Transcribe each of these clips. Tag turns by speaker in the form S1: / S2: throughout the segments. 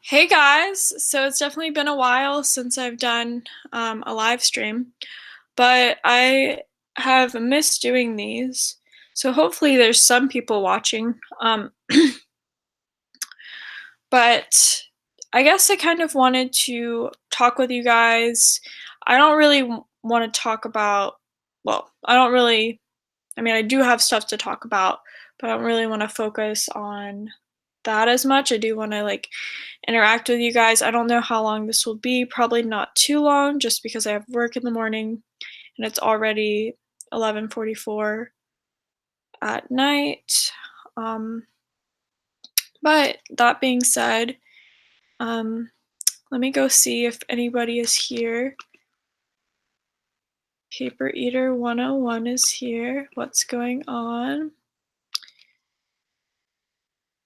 S1: Hey guys, so it's definitely been a while since I've done a live stream, but I have missed doing these. So hopefully there's some people watching. But I guess I kind of wanted to talk with you guys. I don't really want to talk about, well, I don't really, I mean, I do have stuff to talk about, but I don't really want to focus on that as much. I do want to interact with you guys. I don't know how long this will be, probably not too long just because I have work in the morning and it's already 11:44 at night. Um, but that being said, um, let me go see if anybody is here. Paper Eater 101 is here. What's going on?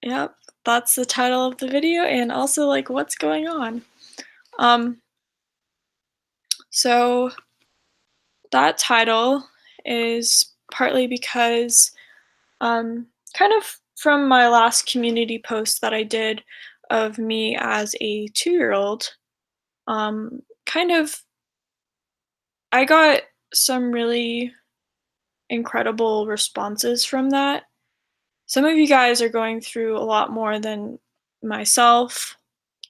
S1: Yep, that's the title of the video and also like what's going on. Um, so that title is partly because kind of from my last community post that I did of me as a 2-year-old, kind of I got some really incredible responses from that. Some of you guys are going through a lot more than myself,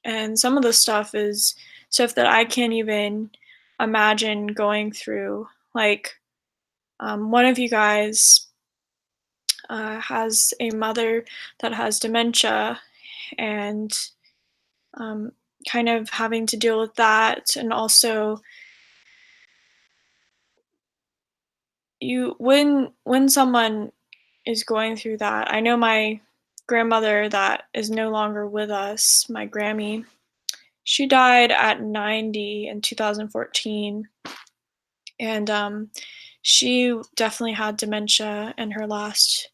S1: and some of the stuff is stuff that I can't even imagine going through. Like, one of you guys has a mother that has dementia, and um, kind of having to deal with that, and also you when someone is going through that. I know my grandmother that is no longer with us, my Grammy. She died at 90 in 2014, and she definitely had dementia in her last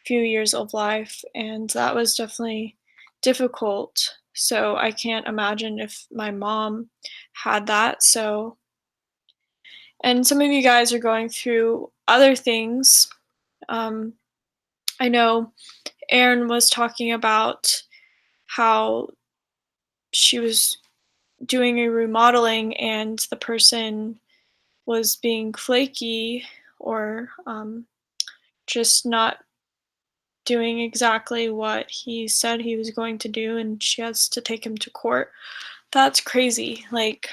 S1: few years of life, and that was definitely difficult. So I can't imagine if my mom had that. So, and some of you guys are going through other things. Um, I know Erin was talking about how she was doing a remodeling and the person was being flaky or just not doing exactly what he said he was going to do, and she has to take him to court. That's crazy. Like,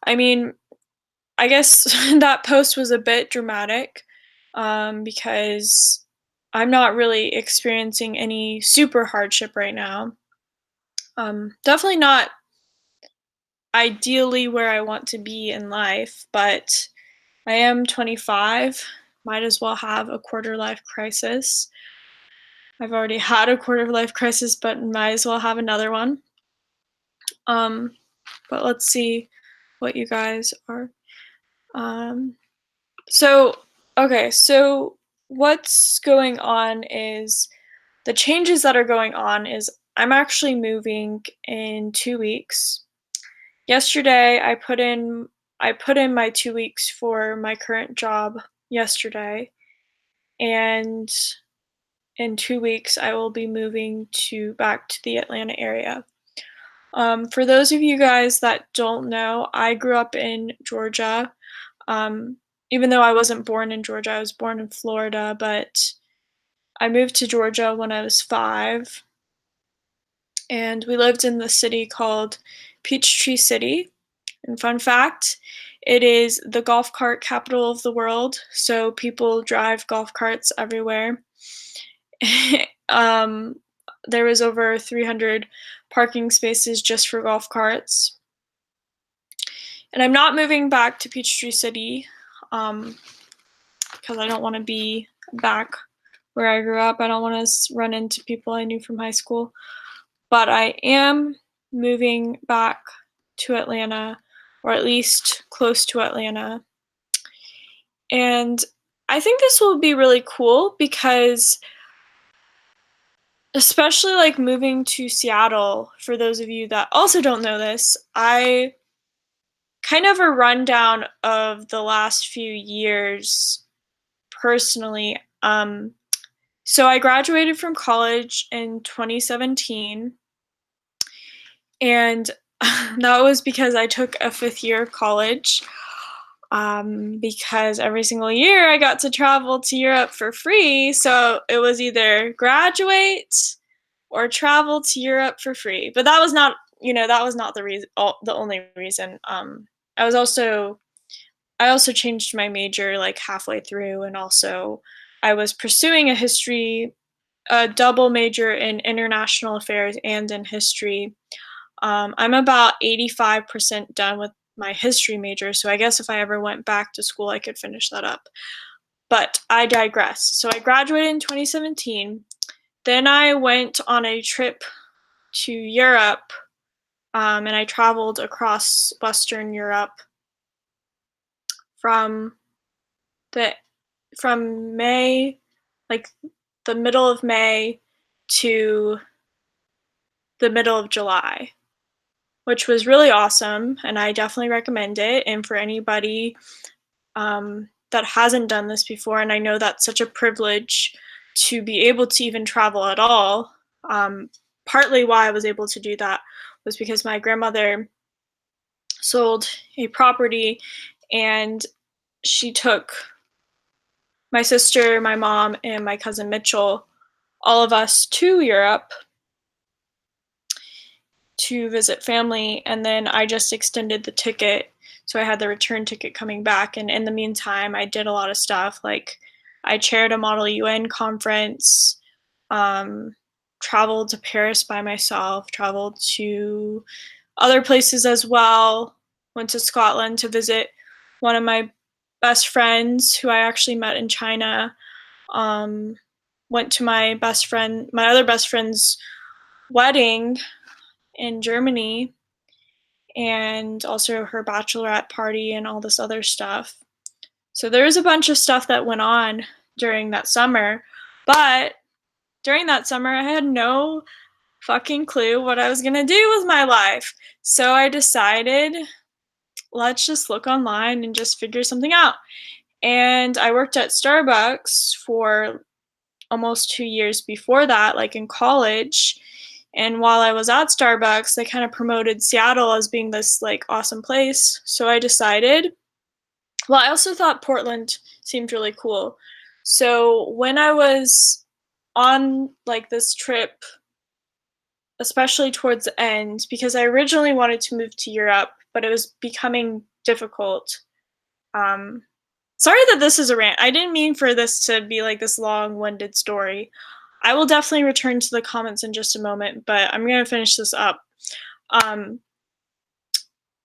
S1: I mean, I guess that post was a bit dramatic, because I'm not really experiencing any super hardship right now. Definitely not ideally where I want to be in life, but I am 25. Might as well have a quarter life crisis. I've already had a quarter life crisis, but might as well have another one. Um, but let's see what you guys are. Um, so, okay, so what's going on is the changes that are going on is I'm actually moving in 2 weeks. Yesterday, I put in my 2 weeks for my current job yesterday, and in 2 weeks I will be moving to back to the Atlanta area. For those of you guys that don't know, I grew up in Georgia. Um, Even though I wasn't born in Georgia, I was born in Florida, but I moved to Georgia when I was 5, and we lived in the city called Peachtree City. And fun fact, it is the golf cart capital of the world, so people drive golf carts everywhere. um, there was over 300 parking spaces just for golf carts. And I'm not moving back to Peachtree City, because I don't want to be back where I grew up. I don't want to run into people I knew from high school. But I am moving back to Atlanta, or at least close to Atlanta. And I think this will be really cool because, especially like moving to Seattle, for those of you that also don't know this, I kind of a rundown of the last few years personally. So I graduated from college in 2017, And that was because I took a 5th year of college, because every single year I got to travel to Europe for free, so it was either graduate or travel to Europe for free. But that was not, that was not the only reason. I was also I also changed my major like halfway through, and also I was pursuing a double major in international affairs and in history. I'm about 85% done with my history major, so I guess if I ever went back to school, I could finish that up. But I digress. So I graduated in 2017. Then I went on a trip to Europe, and I traveled across Western Europe from the from May, like the middle of May to the middle of July, which was really awesome, and I definitely recommend it. And for anybody that hasn't done this before, and I know that's such a privilege to be able to even travel at all. Um, Partly why I was able to do that was because my grandmother sold a property, and she took my sister, my mom, and my cousin Mitchell, all of us to Europe to visit family, and then I just extended the ticket. So I had the return ticket coming back, and in the meantime, I did a lot of stuff. Like, I chaired a Model UN conference, um, traveled to Paris by myself, traveled to other places as well, went to Scotland to visit one of my best friends who I actually met in China. Um, Went to my other best friend's wedding in Germany, and also her bachelorette party and all this other stuff. So there was a bunch of stuff that went on during that summer, but during that summer I had no fucking clue what I was going to do with my life. So I decided, let's just look online and just figure something out. And I worked at Starbucks for almost 2 years before that, like in college. And while I was at Starbucks, they kind of promoted Seattle as being this like awesome place. So I decided, well, I also thought Portland seemed really cool. So when I was on like this trip, especially towards the end, because I originally wanted to move to Europe, but it was becoming difficult. Um, Sorry that this is a rant. I didn't mean for this to be like this long-winded story. I will definitely return to the comments in just a moment, but I'm gonna finish this up. Um,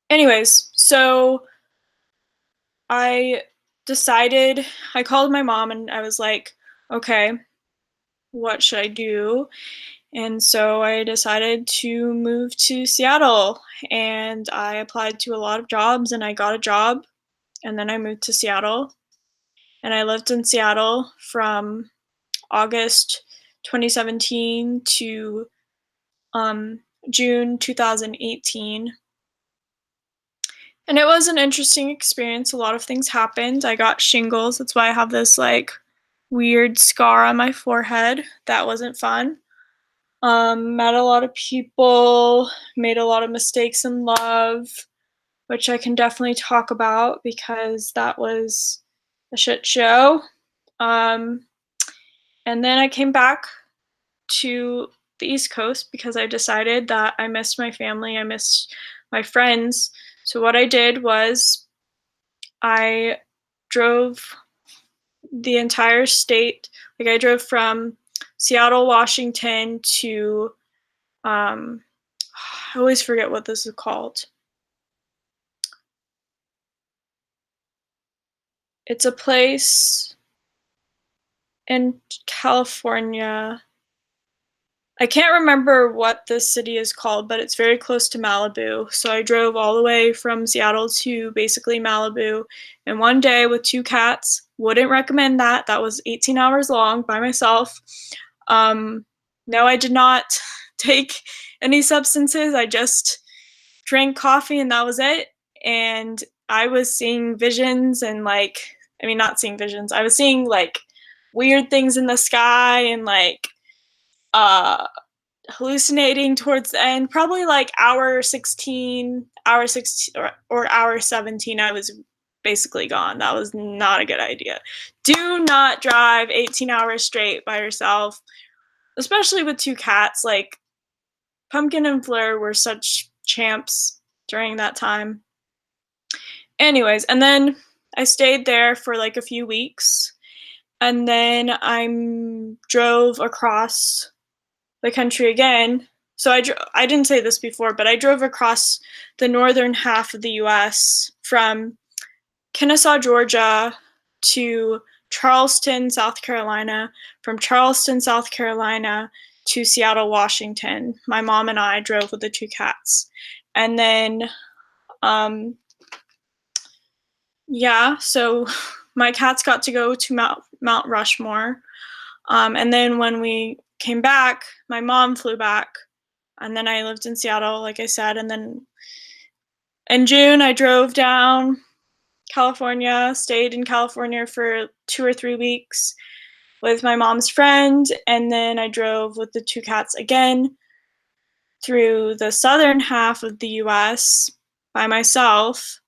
S1: Anyways, so I decided, I called my mom and I was like, okay, what should I do? And so I decided to move to Seattle, and I applied to a lot of jobs and I got a job, and then I moved to Seattle, and I lived in Seattle from August 2017 to um, June 2018. And it was an interesting experience. A lot of things happened. I got shingles. That's why I have this like weird scar on my forehead. That wasn't fun. Met a lot of people, made a lot of mistakes in love, which I can definitely talk about because that was a shit show. Um, and then I came back to the East Coast because I decided that I missed my family, I missed my friends. So what I did was I drove the entire state. Like, I drove from Seattle, Washington to I always forget what this is called. It's a place in California. I can't remember what this city is called, but it's very close to Malibu. So I drove all the way from Seattle to basically Malibu in one day with 2 cats. Wouldn't recommend that. That was 18 hours long by myself. Um, no, I did not take any substances. I just drank coffee and that was it. And I was seeing visions and like, I mean, not seeing visions. I was seeing like weird things in the sky and like, uh, hallucinating towards the end. Probably like hour 16, or hour 17, I was basically gone. That was not a good idea. Do not drive 18 hours straight by yourself, especially with two cats. Like, Pumpkin and Fleur were such champs during that time. Anyways, and then I stayed there for like a few weeks, and then I drove across the country again. So I didn't say this before, but I drove across the northern half of the US from Kennesaw, Georgia to Charleston, South Carolina, from Charleston, South Carolina to Seattle, Washington. My mom and I drove with the two cats. And then yeah, so my cats got to go to Mount Rushmore. And then when we came back, my mom flew back, and then I lived in Seattle, like I said. And then in June, I drove down California, stayed in California for 2 or 3 weeks with my mom's friend, and then I drove with the two cats again through the southern half of the US by myself,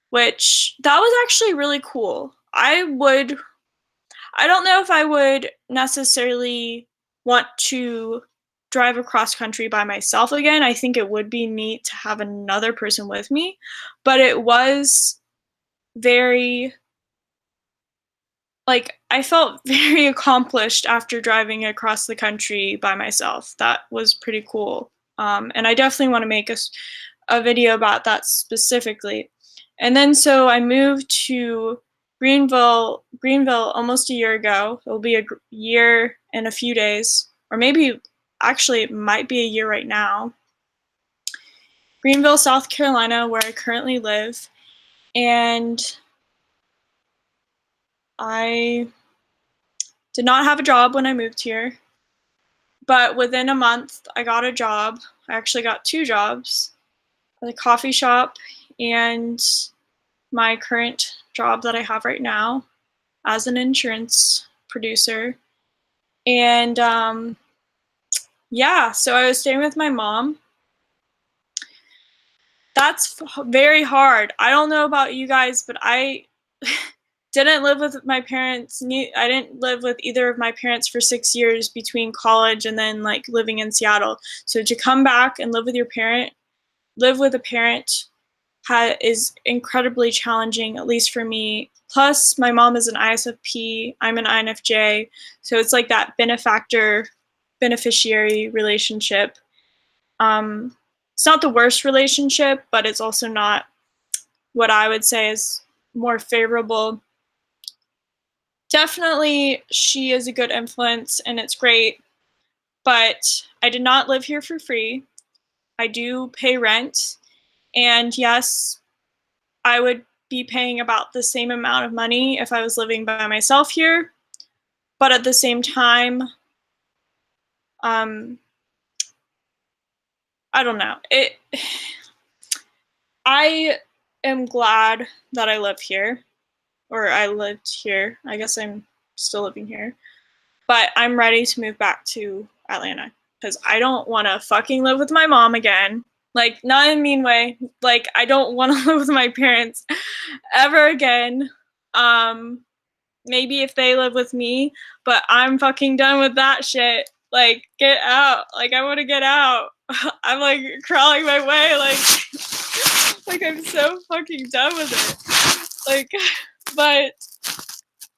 S1: which that was actually really cool. I don't know if I would necessarily want to drive across country by myself again. I think it would be neat to have another person with me, but it was very, like, I felt very accomplished after driving across the country by myself. That was pretty cool. And I definitely want to make a video about that specifically. And then so I moved to Greenville almost a year ago. It'll be a year and a few days, or maybe actually it might be a year right now. Greenville, South Carolina, where I currently live. And I did not have a job when I moved here, but within a month I got a job. I actually got 2 jobs, at a coffee shop and my current job that I have right now as an insurance producer. And yeah, so I was staying with my mom. That's very hard. I don't know about you guys, but I didn't live with my parents. I didn't live with either of my parents for 6 years between college and then like living in Seattle. So to come back and live with a parent is incredibly challenging, at least for me. Plus, my mom is an ISFP, I'm an INFJ, so it's like that beneficiary relationship. It's not the worst relationship, but it's also not what I would say is more favorable. Definitely, she is a good influence, and it's great, but I did not live here for free. I do pay rent, and yes, I would be paying about the same amount of money if I was living by myself here, but at the same time, I don't know. I am glad that I live here, or I lived here. I guess I'm still living here, but I'm ready to move back to Atlanta because I don't want to fucking live with my mom again. Like, not in a mean way. Like, I don't want to live with my parents ever again. Maybe if they live with me, but I'm fucking done with that shit. Like, get out. Like, I want to get out. I'm like crawling my way, like I'm so fucking done with it. Like, but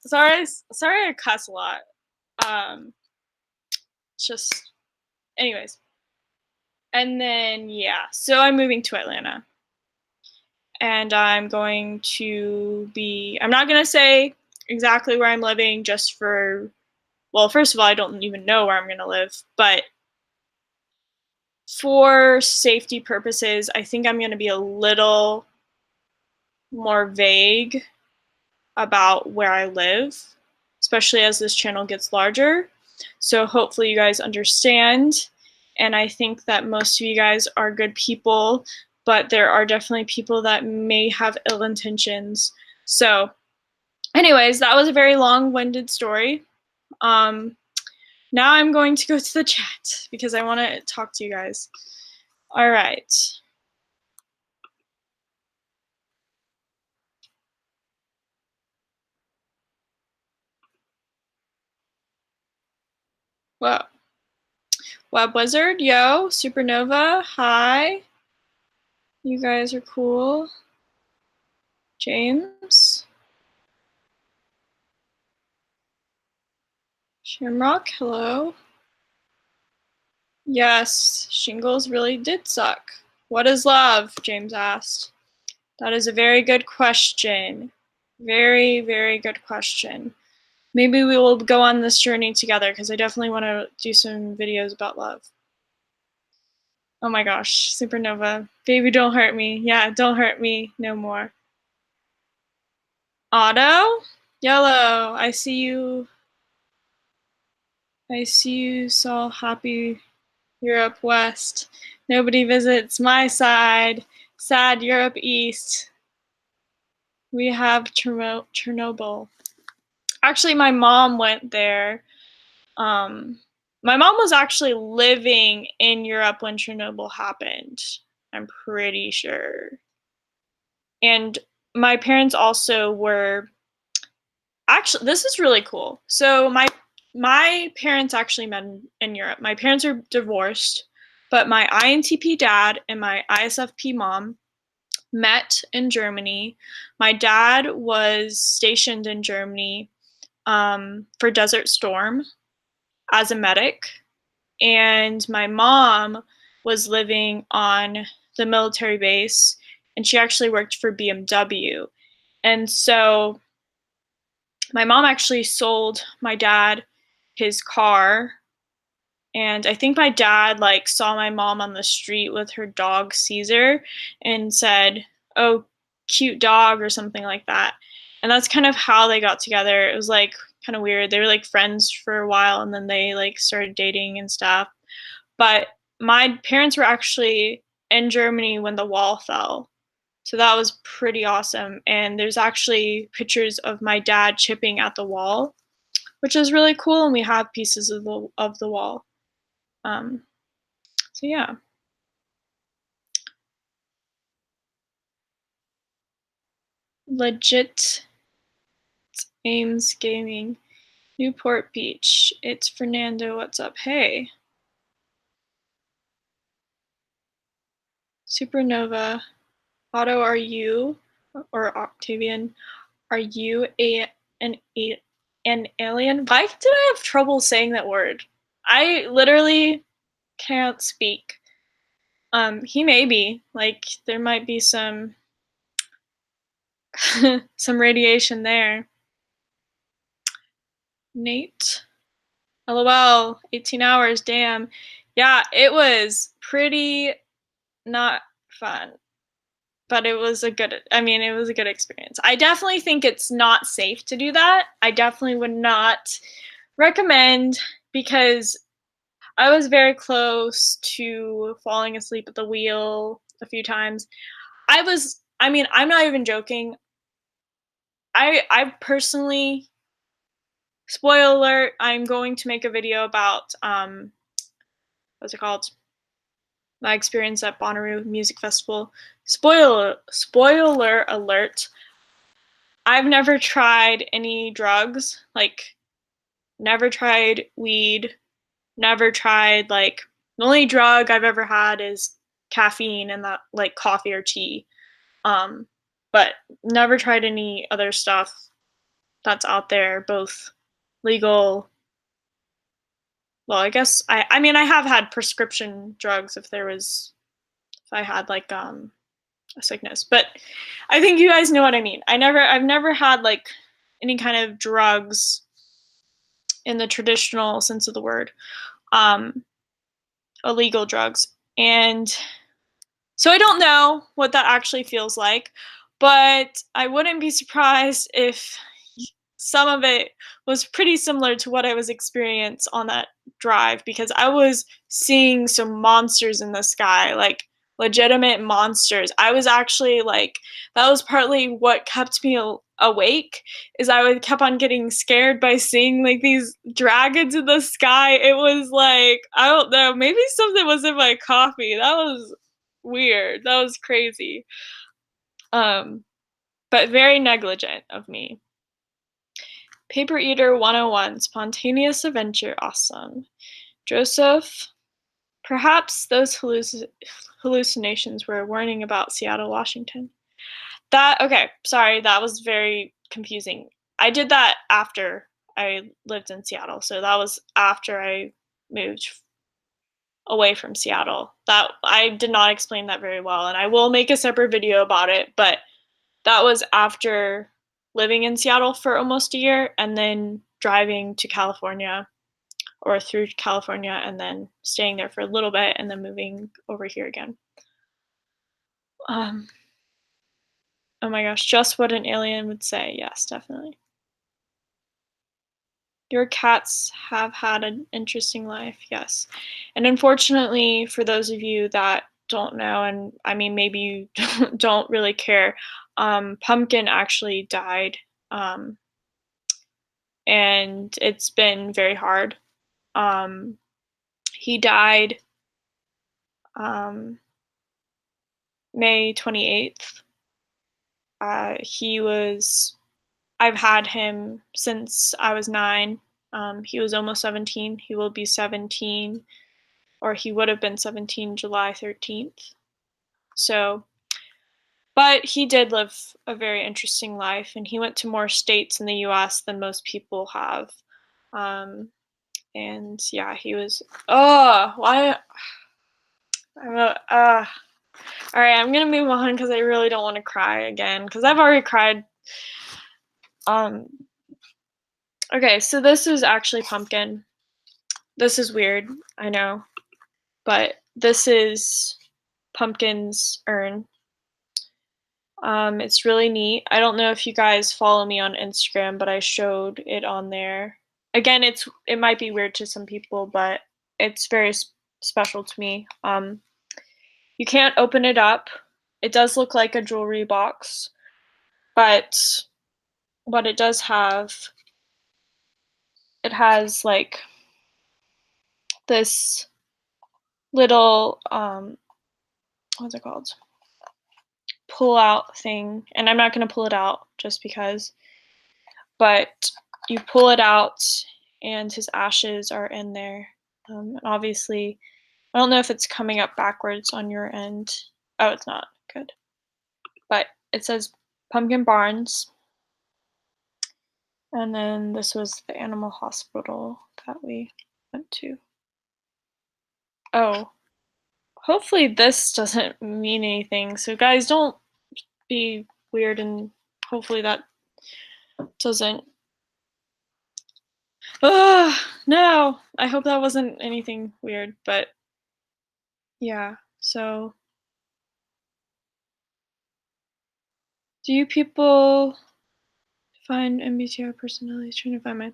S1: sorry I cuss a lot. It's just, anyways. And then yeah, so I'm moving to Atlanta. And I'm not gonna say exactly where I'm living just for, well, first of all, I don't even know where I'm gonna live, but for safety purposes, I think I'm gonna be a little more vague about where I live, especially as this channel gets larger. So hopefully you guys understand. And I think that most of you guys are good people, but there are definitely people that may have ill intentions. So anyways, that was a very long-winded story. Now I'm going to go to the chat because I want to talk to you guys. All right. Whoa. Web Wizard, yo. Supernova, hi. You guys are cool. James. Shamrock, hello. Yes, shingles really did suck. What is love? James asked. That is a very good question. Very, very good question. Maybe we will go on this journey together because I definitely want to do some videos about love. Oh my gosh, Supernova. Baby, don't hurt me. Yeah, don't hurt me no more. Otto? Yellow, I see you. I see you so happy Europe West. Nobody visits my side. Sad Europe East. We have Chernobyl. Actually, my mom went there. My mom was actually living in Europe when Chernobyl happened. I'm pretty sure. And my parents also were actually, this is really cool. So my parents actually met in Europe. My parents are divorced, but my INTP dad and my ISFP mom met in Germany. My dad was stationed in Germany for Desert Storm as a medic, and my mom was living on the military base, and she actually worked for BMW. And so my mom actually sold my dad his car, and I think my dad like saw my mom on the street with her dog Caesar and said, "Oh, cute dog," or something like that. And that's kind of how they got together. It was like kind of weird. They were like friends for a while and then they like started dating and stuff. But my parents were actually in Germany when the wall fell. So that was pretty awesome. And there's actually pictures of my dad chipping at the wall, which is really cool. And we have pieces of the wall. Um, so yeah, legit Ames Gaming, Newport Beach. It's Fernando. What's up? Hey, Supernova. Otto, are you or Octavian? Are you an an alien? Why did I have trouble saying that word? I literally can't speak. He may be. Like there might be some some radiation there. Nate. LOL, 18 hours, damn. Yeah, it was pretty not fun, but it was a good, I mean, it was a good experience. I definitely think it's not safe to do that. I definitely would not recommend because I was very close to falling asleep at the wheel a few times. I mean, I'm not even joking. I personally, spoiler alert, I'm going to make a video about what's it called? My experience at Bonnaroo Music Festival. Spoiler alert. I've never tried any drugs, like never tried weed, never tried like the only drug I've ever had is caffeine and that like coffee or tea. Um but never tried any other stuff that's out there, both legal. Well, I guess I mean I have had prescription drugs if I had like a sickness. But I think you guys know what I mean. I've never had like any kind of drugs in the traditional sense of the word, um, illegal drugs. And so I don't know what that actually feels like, but I wouldn't be surprised if some of it was pretty similar to what I was experiencing on that drive because I was seeing some monsters in the sky, like legitimate monsters. I was actually like, that was partly what kept me awake is I would kept on getting scared by seeing, like, these dragons in the sky. It was like, I don't know, maybe something was in my coffee. That was weird. That was crazy. Um, but very negligent of me. Paper Eater 101, spontaneous adventure, awesome. Joseph, perhaps those hallucinations were a warning about Seattle, Washington. That okay, sorry, that was very confusing. I did that after I lived in Seattle, so that was after I moved away from Seattle. That I did not explain that very well, and I will make a separate video about it, but that was after living in Seattle for almost a year and then driving to California or through California and then staying there for a little bit and then moving over here again. Um, oh my gosh, just what an alien would say. Yes, definitely. Your cats have had an interesting life, yes. And unfortunately, for those of you that don't know, and I mean, maybe you don't really care, Pumpkin actually died, um, and it's been very hard. Um, he died um, May 28th. He was I've had him since I was 9. He was almost 17. He will be 17, or he would have been 17 July 13th. So, but he did live a very interesting life, and he went to more states in the US than most people have. Um, and yeah, he was, oh, why? All right, I'm gonna move on because I really don't want to cry again because I've already cried. Um, okay, so this is actually Pumpkin. This is weird, I know, but this is Pumpkin's urn. It's really neat. I don't know if you guys follow me on Instagram, but I showed it on there. Again, it might be weird to some people, but it's very special to me. You can't open it up. It does look like a jewelry box, but what it does have, it has like this little what's it called? Pull out thing, and I'm not going to pull it out just because, but you pull it out and his ashes are in there. And obviously, I don't know if it's coming up backwards on your end. Oh, it's not. Good. But it says Pumpkin Barns. And then this was the animal hospital that we went to. Oh, hopefully this doesn't mean anything. So guys, don't be weird, and hopefully that doesn't. No, I hope that wasn't anything weird, but yeah. So, do you people find MBTI personalities? Trying to find my.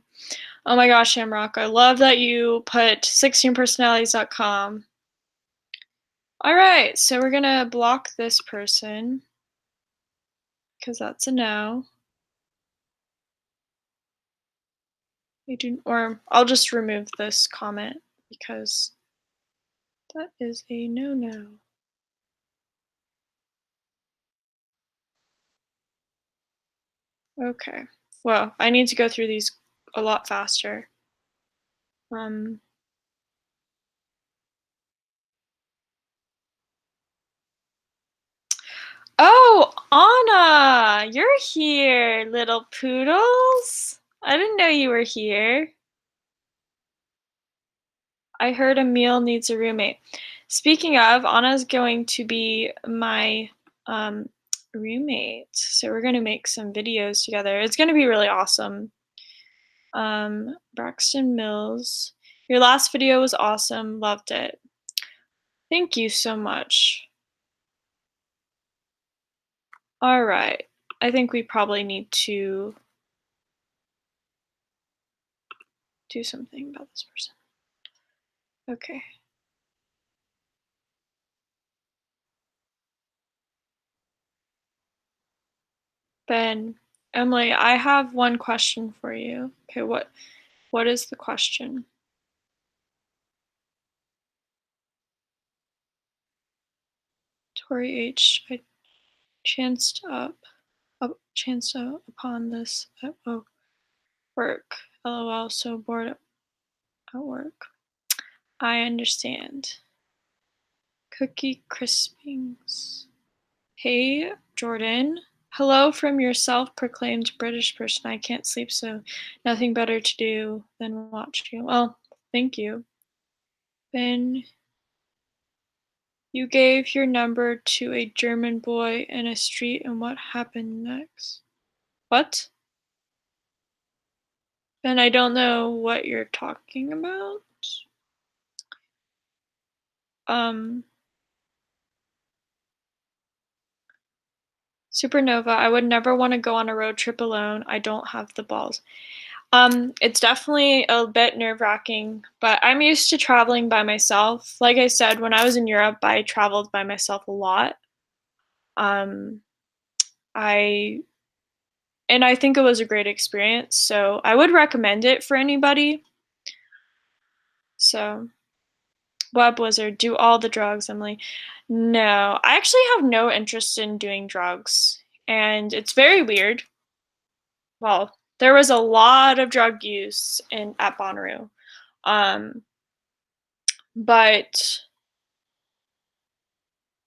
S1: Oh my gosh, Shamrock! I love that you put 16personalities.com. All right, so we're gonna block this person because that's a no. We do, or I'll just remove this comment because that is a no-no. Okay. Well, I need to go through these a lot faster. Um. Oh, Anna, you're here, little poodles. I didn't know you were here. I heard Emil needs a roommate. Speaking of, Anna's going to be my um, roommate. So we're going to make some videos together. It's going to be really awesome. Braxton Mills, your last video was awesome. Loved it. Thank you so much. All right. I think we probably need to do something about this person. Okay. Ben. Emily, I have one question for you. Okay, what is the question? Tori H. I chanced upon this at work. LOL, so bored at work. I understand. Cookie crispings. Hey, Jordan. Hello from your self-proclaimed British person. I can't sleep, so nothing better to do than watch you. Well, thank you. Ben, you gave your number to a German boy in a street, and what happened next? What? Ben, I don't know what you're talking about. Um, Supernova, I would never want to go on a road trip alone. I don't have the balls. It's definitely a bit nerve-wracking, but I'm used to traveling by myself. Like I said, when I was in Europe, I traveled by myself a lot. Um, I and I think it was a great experience, so I would recommend it for anybody. So, Web Wizard, do all the drugs, Emily. No, I actually have no interest in doing drugs, and it's very weird. Well, there was a lot of drug use at Bonnaroo. Um, but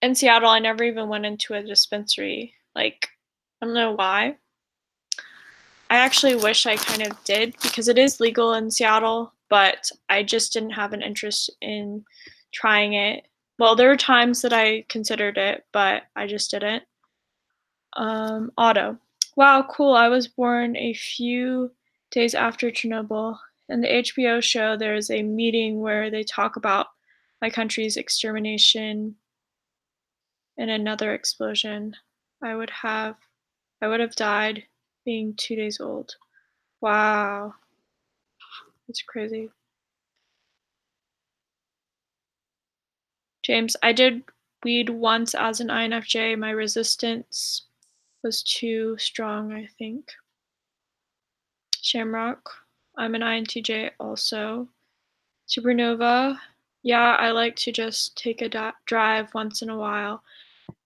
S1: in Seattle, I never even went into a dispensary. Like, I don't know why. I actually wish I kind of did because it is legal in Seattle, but I just didn't have an interest in trying it. Well, there were times that I considered it, but I just didn't. Auto. Wow, cool. I was born a few days after Chernobyl. In the HBO show, there's a meeting where they talk about my country's extermination in another explosion. I would have I would have died being 2 days old. Wow, that's crazy. James, I did weed once as an INFJ. My resistance was too strong, I think. Shamrock, I'm an INTJ also. Supernova, yeah, I like to just take a drive once in a while.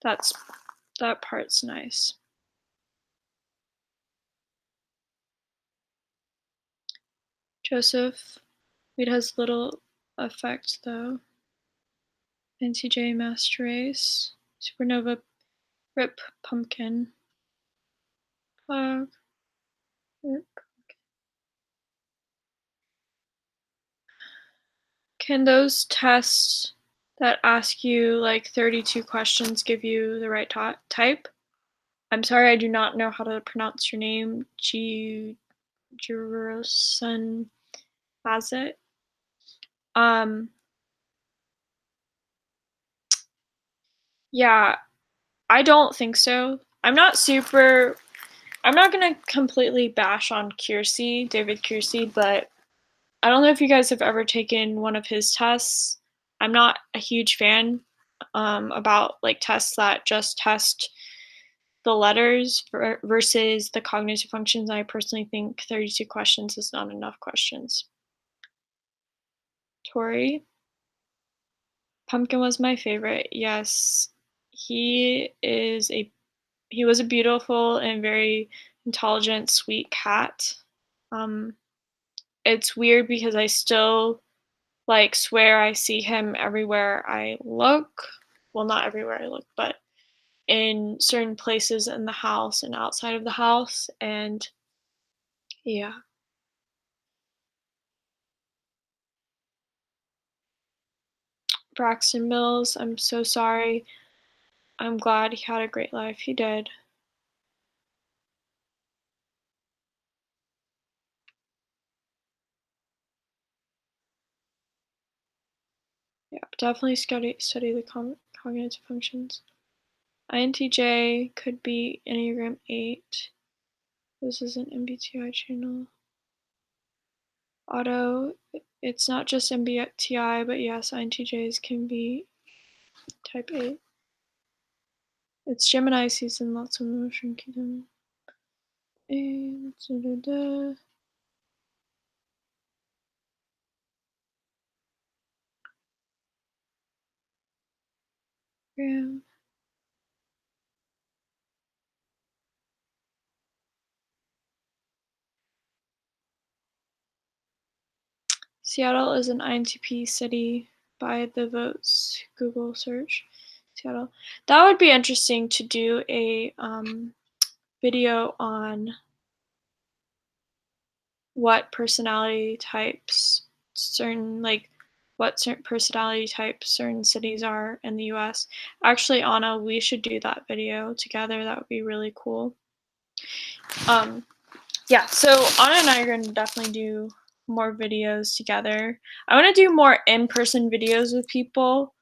S1: That's that part's nice. Joseph, weed has little effect though. NCJ Master Race, Supernova, Rip Pumpkin, Flag, Rip. Can those tests that ask you like 32 questions give you the right type? I'm sorry, I do not know how to pronounce your name. Jeruson has it. Um, yeah, I don't think so. I'm not gonna completely bash on Kiersey, David Kiersey, but I don't know if you guys have ever taken one of his tests. I'm not a huge fan about like tests that just test the letters versus the cognitive functions. I personally think 32 questions is not enough questions. Tori, Pumpkin was my favorite. Yes, he is a he was a beautiful and very intelligent, sweet cat. Um, it's weird because I still like swear I see him everywhere I look. Well, not everywhere I look, but in certain places in the house and outside of the house. And yeah, Braxton Mills, I'm so sorry. I'm glad he had a great life. He did. Yeah, definitely study the cognitive functions. INTJ could be Enneagram 8. This is an MBTI channel. Auto, it's not just MBTI, but yes, INTJs can be type 8. It's Gemini season, lots of motion. And da-da-da, gram. Seattle is an INTP city by the votes Google search. Seattle. That would be interesting to do a video on what personality types certain like what certain personality types certain cities are in the US. Actually, Anna, we should do that video together. That would be really cool. Um, yeah, so Anna and I are going to definitely do more videos together. I want to do more in-person videos with people,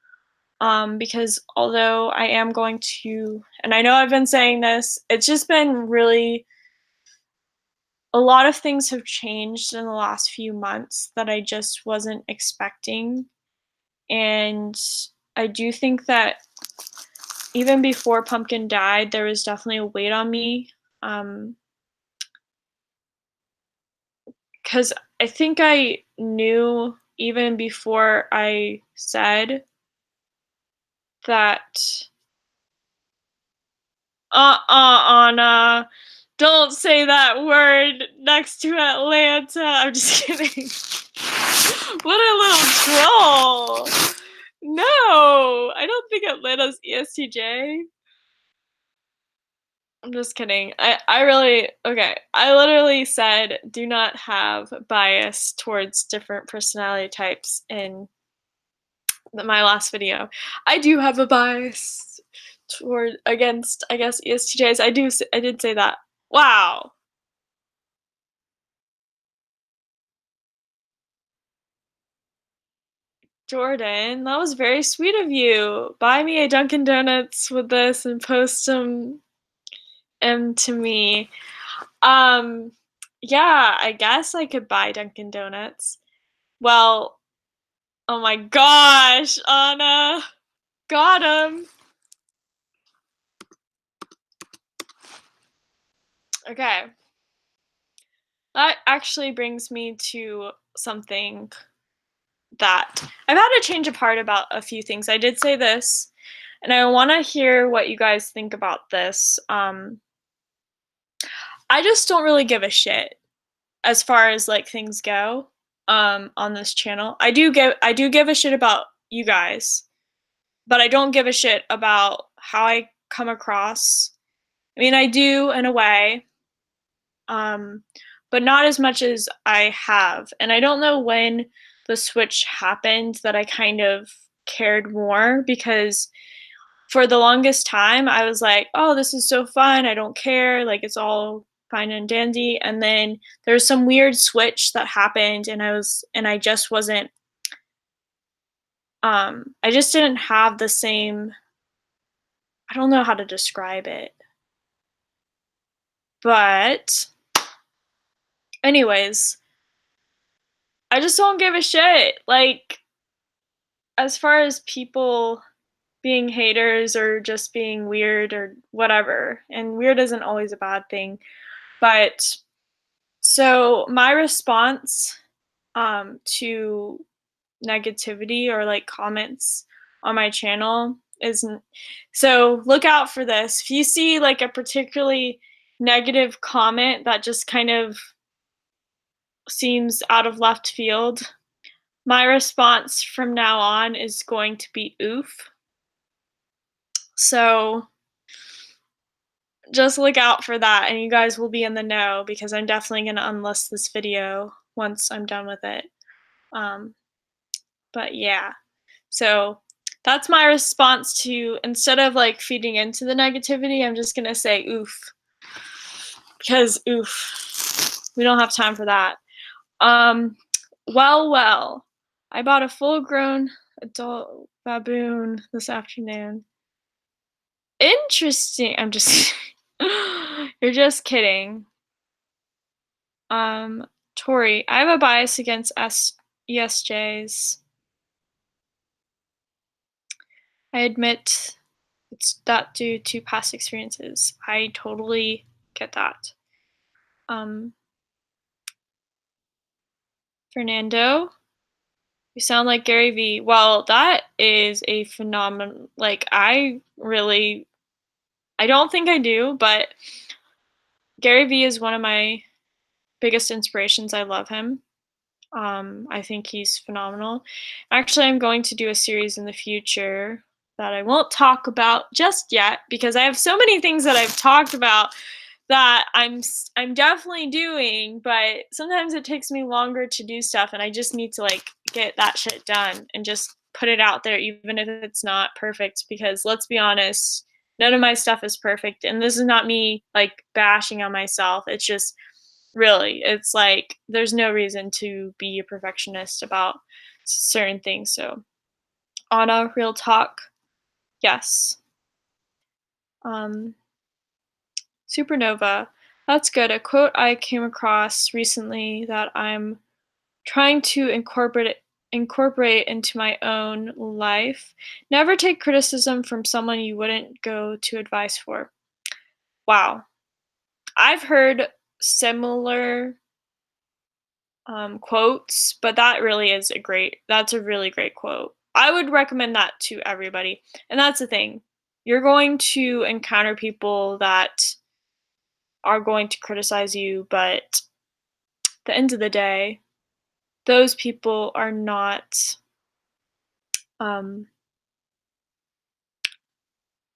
S1: because although I am going to, and I know I've been saying this, it's just been really, a lot of things have changed in the last few months that I just wasn't expecting. And I do think that even before Pumpkin died, there was definitely a weight on me. Um, because I think I knew even before I said that, Anna, don't say that word next to Atlanta. I'm just kidding. What a little troll. No, I don't think Atlanta's ESTJ. I'm just kidding. I really, okay. I literally said do not have bias towards different personality types in my last video. I do have a bias toward against, I guess, ESTJs. I did say that. Wow. Jordan, that was very sweet of you. Buy me a Dunkin' Donuts with this and post them to me. Um, yeah, I guess I could buy Dunkin' Donuts. Well, oh my gosh, Anna. Got him. Okay. That actually brings me to something that I've had a change of heart about a few things. I did say this, and I want to hear what you guys think about this. I just don't really give a shit as far as like things go on this channel. I do give a shit about you guys, but I don't give a shit about how I come across. I mean, I do in a way, um, but not as much as I have. And I don't know when the switch happened that I kind of cared more, because for the longest time I was like, oh, this is so fun. I don't care. Like, it's all fine and dandy. And then there's some weird switch that happened, and I just wasn't, I just didn't have the same, I don't know how to describe it. But anyways, I just don't give a shit. Like, as far as people being haters or just being weird or whatever, and weird isn't always a bad thing. But so my response to negativity or like comments on my channel is, so look out for this. If you see like a particularly negative comment that just kind of seems out of left field, my response from now on is going to be oof. So just look out for that, and you guys will be in the know, because I'm definitely going to unlist this video once I'm done with it. Um, but yeah, so that's my response to, instead of like feeding into the negativity, I'm just going to say oof, because oof, we don't have time for that. Um, well, I bought a full-grown adult baboon this afternoon. Interesting. I'm just You're just kidding. Um, Tori, I have a bias against ESJs. I admit it's that due to past experiences. I totally get that. Um, Fernando, you sound like Gary Vee. Well, that is a phenomenon. Like, I don't think I do, but Gary Vee is one of my biggest inspirations. I love him. I think he's phenomenal. Actually, I'm going to do a series in the future that I won't talk about just yet because I have so many things that I've talked about that I'm definitely doing, but sometimes it takes me longer to do stuff and I just need to like get that shit done and just put it out there even if it's not perfect because let's be honest, none of my stuff is perfect and this is not me like bashing on myself. It's just really, it's like there's no reason to be a perfectionist about certain things. So, Anna, real talk, yes. Um, Supernova, that's good. A quote I came across recently that I'm trying to incorporate into my own life. Never take criticism from someone you wouldn't go to advice for. Wow. I've heard similar quotes, but that's a really great quote. I would recommend that to everybody. And that's the thing. You're going to encounter people that are going to criticize you, but at the end of the day, those people are not um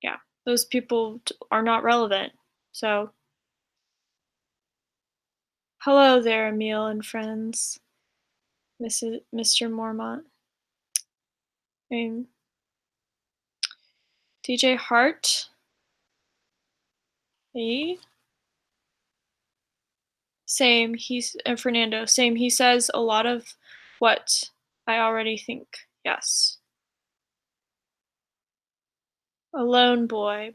S1: yeah, those people are not relevant. So, hello there, Emil and friends. Mr. Mormont. And DJ Hart. Hey. Same, Fernando, same. He says a lot of what I already think. Yes. Alone boy.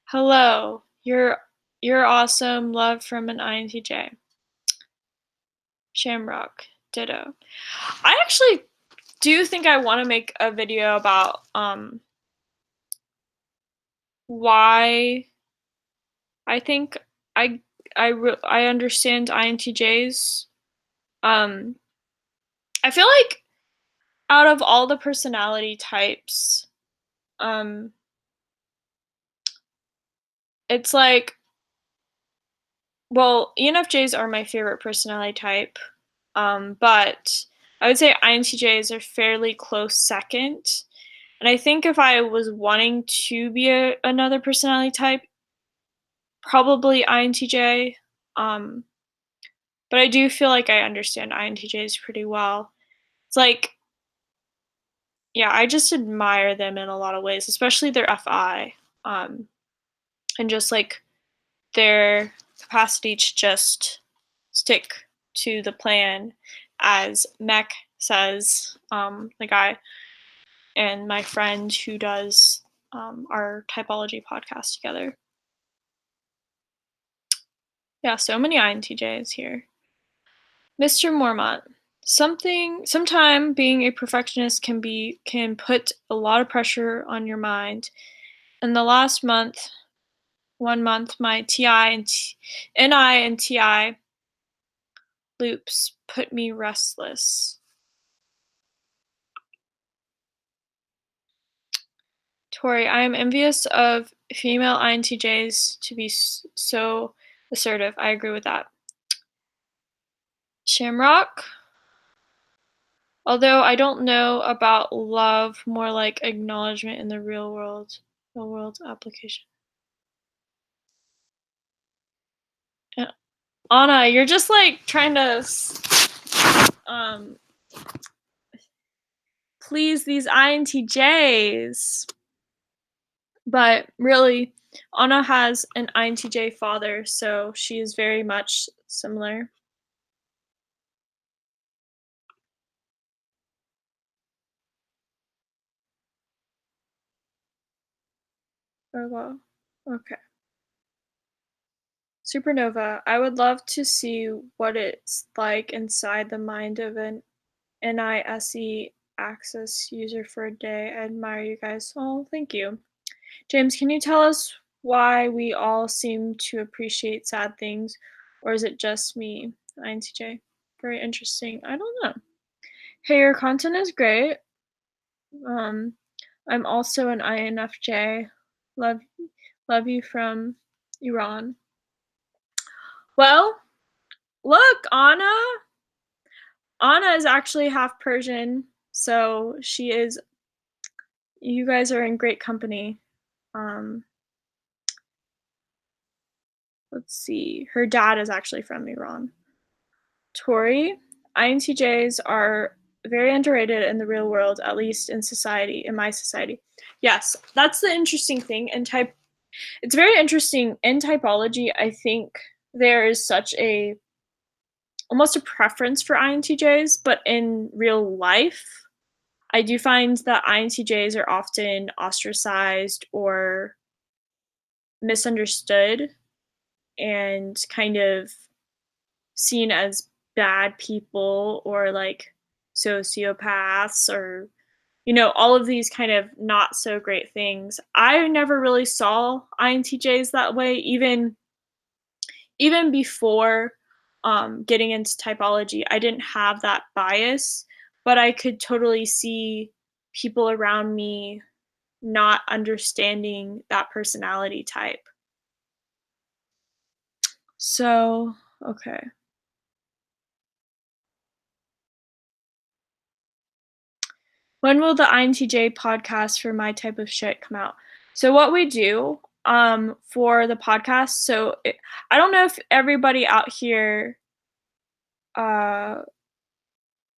S1: Hello. You're awesome. Love from an INTJ. Shamrock. Ditto. I actually do think I want to make a video about why I think I I understand INTJs. Um I feel like out of all the personality types, um it's like well, ENFJs are my favorite personality type, but I would say INTJs are fairly close second. And I think if I was wanting to be another personality type, probably INTJ. Um, but I do feel like I understand INTJs pretty well. It's like, yeah, I just admire them in a lot of ways, especially their FI, and just like their capacity to just stick to the plan, as Mech says, the guy and my friend who does our typology podcast together. Yeah, so many INTJs here. Mr. Mormont, sometime being a perfectionist can put a lot of pressure on your mind. In the last month, 1 month, my NI and TI loops put me restless. Tori, I am envious of female INTJs to be so assertive. I agree with that. Shamrock, although I don't know about love, more like acknowledgement in the real world application. Uh, Anna, you're just like trying to um please these INTJs. But really, Anna has an INTJ father, so she is very much similar. Oh, wow. Okay. Supernova, I would love to see what it's like inside the mind of an NISE access user for a day. I admire you guys. Oh, thank you. James, can you tell us why we all seem to appreciate sad things? Or is it just me? INTJ. Very interesting. I don't know. Hey, your content is great. Um, I'm also an INFJ. Love love you from Iran. Well, look, Anna is actually half Persian, so she is you guys are in great company. Um, let's see. Her dad is actually from Iran. Tori, INTJs are very underrated in the real world, at least in society, in my society. Yes, that's the interesting thing. It's very interesting in typology. I think there is such a almost a preference for INTJs, but in real life, I do find that INTJs are often ostracized or misunderstood and kind of seen as bad people or like sociopaths or all of these kind of not so great things. I never really saw INTJs that way even before getting into typology. I didn't have that bias, but I could totally see people around me not understanding that personality type. So, okay. When will the INTJ podcast for My Type of Shit come out? So what we do for the podcast, I don't know if everybody out here uh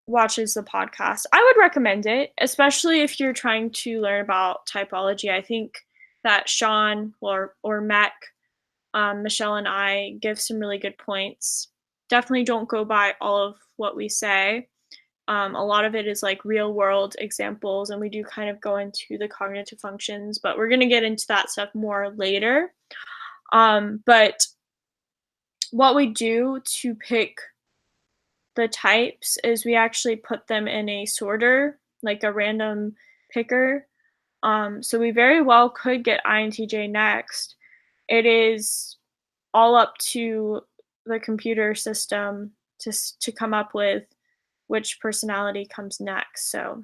S1: watches the podcast. I would recommend it, especially if you're trying to learn about typology. I think that Sean or Mac, Michelle and I give some really good points. Definitely don't go by all of what we say. A lot of it is like real world examples, and we do kind of go into the cognitive functions, but we're going to get into that stuff more later. But what we do to pick the types is we actually put them in a sorter, like a random picker. So we very well could get INTJ next. It is all up to the computer system to come up with which personality comes next. So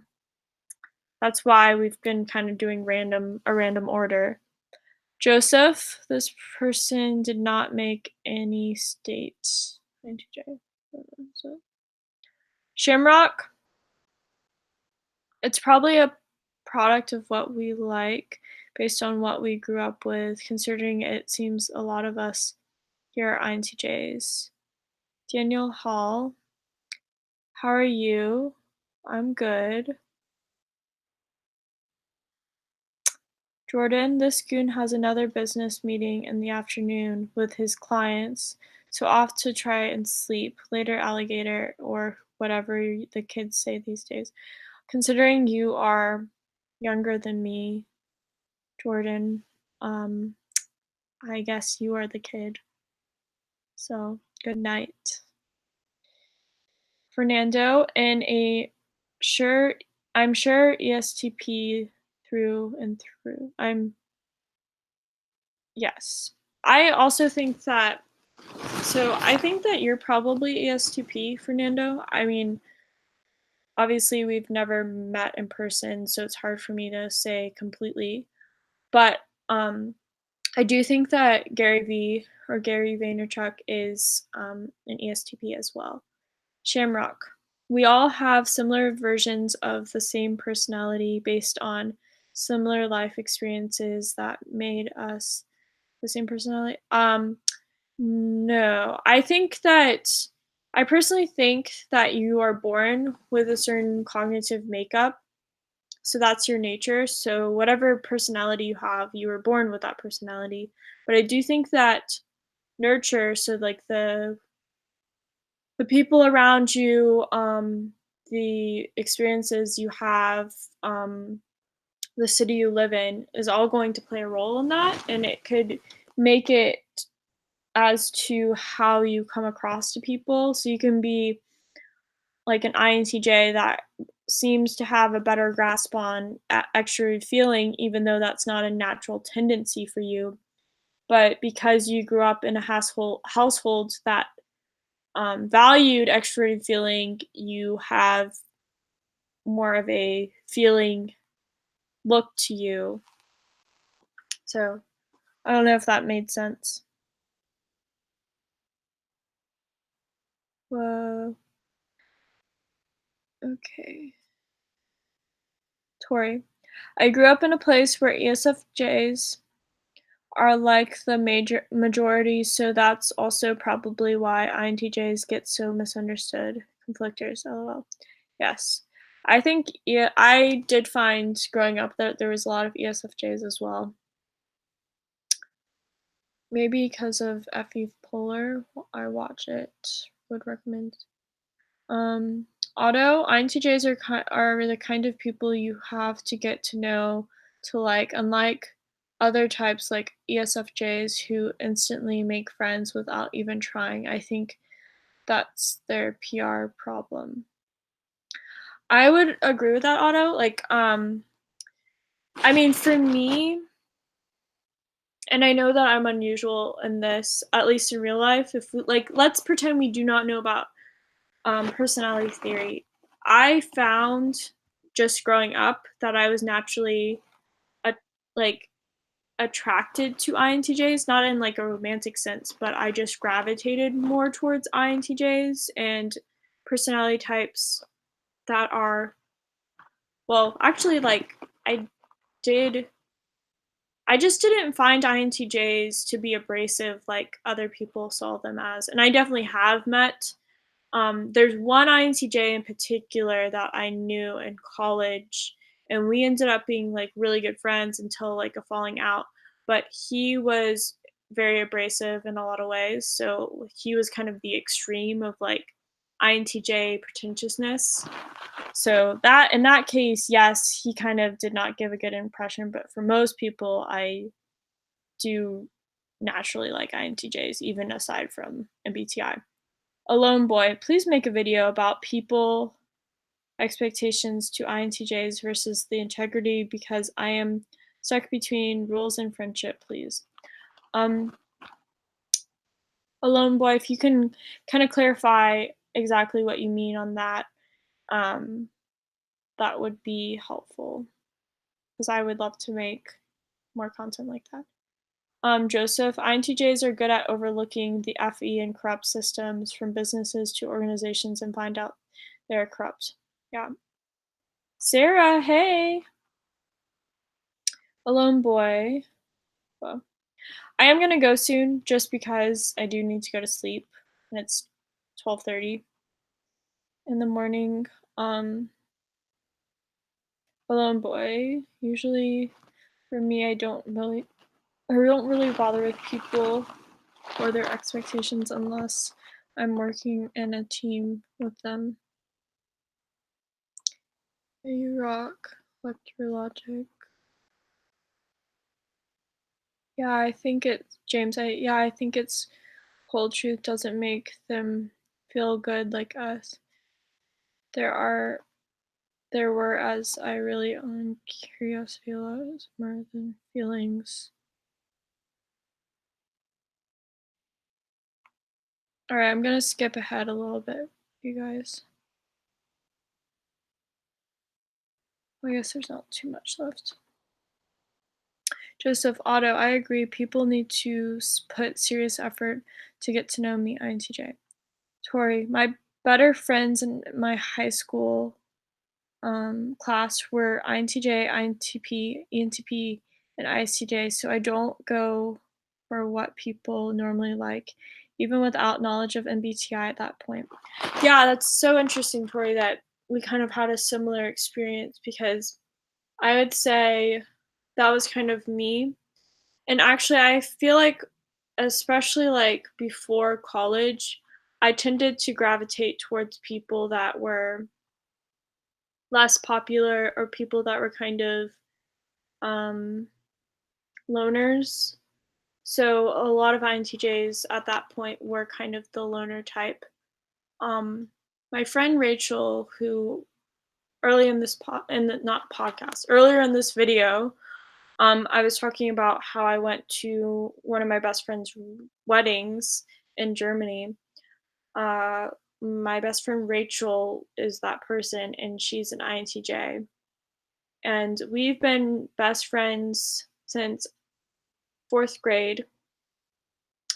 S1: that's why we've been kind of doing a random order. Joseph, this person did not make any states. INTJ. Shamrock, it's probably a product of what we like based on what we grew up with, considering it seems a lot of us here are INTJs. Daniel Hall, how are you? I'm good. Jordan, this goon has another business meeting in the afternoon with his clients, so off to try and sleep. Later, alligator, or whatever the kids say these days. Considering you are younger than me, Jordan, um, I guess you are the kid. So, good night. Fernando, in a sure, I'm sure ESTP through and through. Yes. I also think that I think that you're probably ESTP, Fernando. I mean, obviously we've never met in person, so it's hard for me to say completely. But I do think that Gary V or Gary Vaynerchuk is an ESTP as well. Shamrock. We all have similar versions of the same personality based on similar life experiences that made us the same personality. No. I personally think that you are born with a certain cognitive makeup. So that's your nature. So whatever personality you have, you were born with that personality. But I do think that nurture, so like the people around you, the experiences you have, the city you live in is all going to play a role in that, and it could make it as to how you come across to people. So you can be like an INTJ that seems to have a better grasp on extroverted feeling, even though that's not a natural tendency for you. but because you grew up in a household that valued extroverted feeling, you have more of a feeling look to you. So I don't know if that made sense. Whoa. Okay. Tori. I grew up in a place where ESFJs are like the majority, so that's also probably why INTJs get so misunderstood. Conflictors, lol. Yes. I think, yeah, I did find growing up that there was a lot of ESFJs as well. Maybe because of FE Polar, I watch it. Would recommend. Um, Auto, INTJs are the kind of people you have to get to know to like, unlike other types like ESFJs who instantly make friends without even trying. I think that's their PR problem. I would agree with that, Auto. Like, I mean, for me, and I know that I'm unusual in this, at least in real life. If we, like, let's pretend we do not know about personality theory. I found just growing up that I was naturally a like attracted to INTJs, not in like a romantic sense, but I just gravitated more towards INTJs and personality types that are, well, actually, like I did I just didn't find INTJs to be abrasive like other people saw them as. And I definitely have met. There's one INTJ in particular that I knew in college, and we ended up being like really good friends until like a falling out. But he was very abrasive in a lot of ways. So he was kind of the extreme of like INTJ pretentiousness. So that in that case, yes, he kind of did not give a good impression. But for most people, I do naturally like INTJs, even aside from MBTI. Alone Boy, please make a video about people expectations to INTJs versus the integrity because I am stuck between rules and friendship, please. Um, Alone Boy, if you can kind of clarify exactly what you mean on that, um, that would be helpful because I would love to make more content like that. Joseph, INTJs are good at overlooking the FE and corrupt systems from businesses to organizations and find out they're corrupt. Yeah. Sarah, hey. Alone boy. Well, I am gonna go soon just because I do need to go to sleep and it's 12:30 in the morning. Um, Alone boy. Usually for me I don't really bother with people or their expectations unless I'm working in a team with them. You rock. What's your logic? Yeah, I think it's James. I think it's cold truth doesn't make them feel good like us. There are there were as I really on curiosity a lot more than feelings. Alright, I'm gonna skip ahead a little bit, you guys. I guess there's not too much left. Joseph Otto, I agree. People need to put serious effort to get to know me, INTJ. Tori, my better friends in my high school class were INTJ, INTP, ENTP, and ISTJ, so I don't go for what people normally like, even without knowledge of MBTI at that point. Yeah, that's so interesting, Tori, that we kind of had a similar experience because I would say that was kind of me. And actually, I feel like, especially like before college, I tended to gravitate towards people that were less popular or people that were kind of um, loners. So a lot of INTJs at that point were kind of the loner type. Um, my friend Rachel, who early in this not podcast, earlier in this video, I was talking about how I went to one of my best friend's weddings in Germany. Uh, my best friend Rachel is that person, and she's an INTJ. And we've been best friends since fourth grade,